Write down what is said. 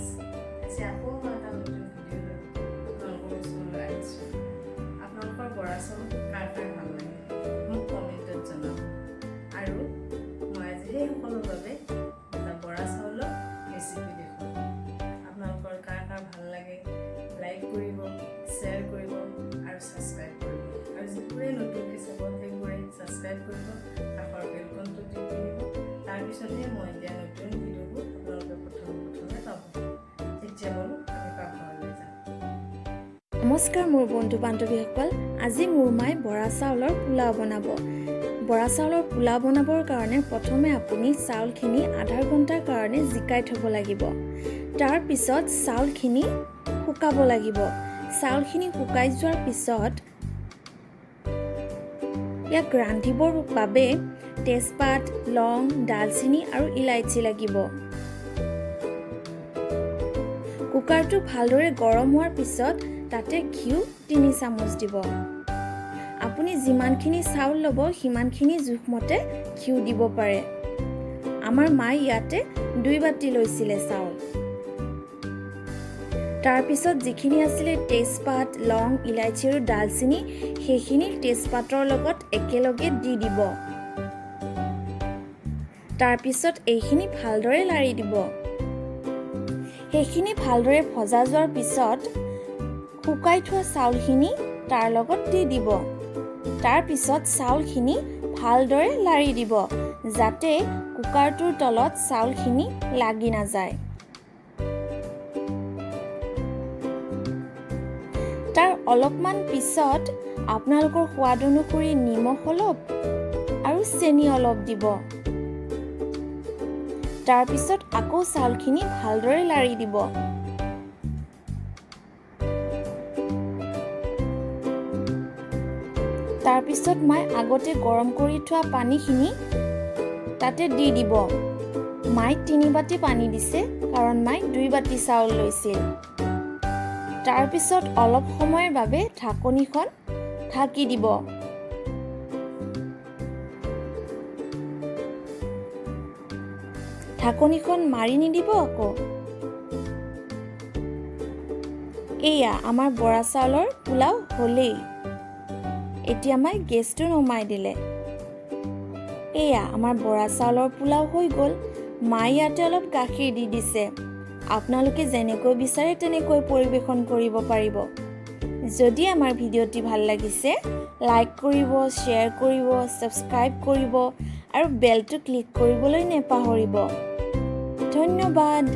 friends, আজি আকৌ মই এটা নতুন ভিডিঅ' লৈ আপোনালোকৰ ওচৰলৈ আহিছোঁ। আপোনালোকৰ বৰা চাউল কাৰ কাৰ ভাল লাগে মোক কমেণ্টত জনাব। আৰু মই আজি সেই সকলৰ বাবে এটা বৰা চাউলৰ ৰেচিপি দেখুৱাম। আপোনালোকৰ কাৰ কাৰ ভাল লাগে লাইক কৰিব, শ্বেয়াৰ কৰিব আৰু ছাবস্ক্ৰাইব কৰিব। আৰু যিবোৰে নতুনকৈ চাব সেইবোৰে ছাবস্ক্ৰাইব কৰিব, কাষৰ বেলকনটো টিপি দিব। তাৰপিছতহে মই দিয়া নতুন ভিডিঅ'বোৰ আপোনালোকে প্ৰথমে পাব। তেতিয়া বাৰু আমি পাকঘৰলৈ যাম। নমস্কাৰ মোৰ বন্ধু বান্ধৱীসকল, আজি মোৰ মায়ে বৰা চাউলৰ পোলাও বনাব। বৰা চাউলৰ পোলাও বনাবৰ কাৰণে প্ৰথমে আপুনি চাউলখিনি আধা ঘণ্টাৰ কাৰণে জিকাই থ'ব লাগিব। তাৰপিছত চাউলখিনি শুকাব লাগিব। চাউলখিনি শুকাই যোৱাৰ পিছত ইয়াক ৰান্ধিবৰ বাবে তেজপাত, লং, ডালচেনি আৰু ইলাইচি লাগিব। কুকাৰটো ভালদৰে গৰম হোৱাৰ পিছত তাতে ঘিউ 3 চামুচ দিব। আপুনি যিমানখিনি চাউল ল'ব সিমানখিনি জোখমতে ঘিউ দিব পাৰে। আমাৰ মায়ে ইয়াতে 2 বাটি লৈছিলে চাউল। তাৰপিছত যিখিনি আছিলে তেজপাত, লং, ইলাইচি আৰু ডালচেনি সেইখিনি তেজপাতৰ লগত একেলগে দি দিব। তাৰপিছত এইখিনি ভালদৰে লাৰি দিব। সেইখিনি ভালদৰে ভজা যোৱাৰ পিছত শুকাই থোৱা চাউলখিনি তাৰ লগত দি দিব। তাৰপিছত চাউলখিনি ভালদৰে লাৰি দিব যাতে কুকাৰটোৰ তলত চাউলখিনি লাগি নাযায়। তাৰ অলপমান পিছত আপোনালোকৰ সোৱাদ অনুসৰি নিমখ অলপ আৰু চেনি অলপ দিব। তাৰপিছত আকৌ চাউলখিনি ভালদৰে লাৰি দিব। তাৰপিছত মায়ে আগতে গৰম কৰি থোৱা পানীখিনি তাতে দি দিব। মায়ে 3 বাটি পানী দিছে কাৰণ মায়ে 2 বাটি চাউল লৈছিল। তাৰপিছত অলপ সময়ৰ বাবে ঢাকনিখন ঢাকি দিব। ঢাকনিখন মাৰি নিদিব আকৌ। এয়া আমাৰ বৰা চাউলৰ পোলাও হ'লেই। এতিয়া মই গেছটো নমাই দিলে। এয়া আমাৰ বৰা চাউলৰ পোলাও হৈ গ'ল। মায়ে ইয়াতে অলপ গাখীৰ দি দিছে। আপোনালোকে যেনেকৈ বিচাৰে তেনেকৈ পৰিৱেশন কৰিব পাৰিব। যদি আমাৰ ভিডিঅ'টি ভাল লাগিছে লাইক কৰিব, শ্বেয়াৰ কৰিব, ছাবস্ক্ৰাইব কৰিব আৰু বেলটো ক্লিক কৰিবলৈ নেপাহৰিব। ধন্যবাদ।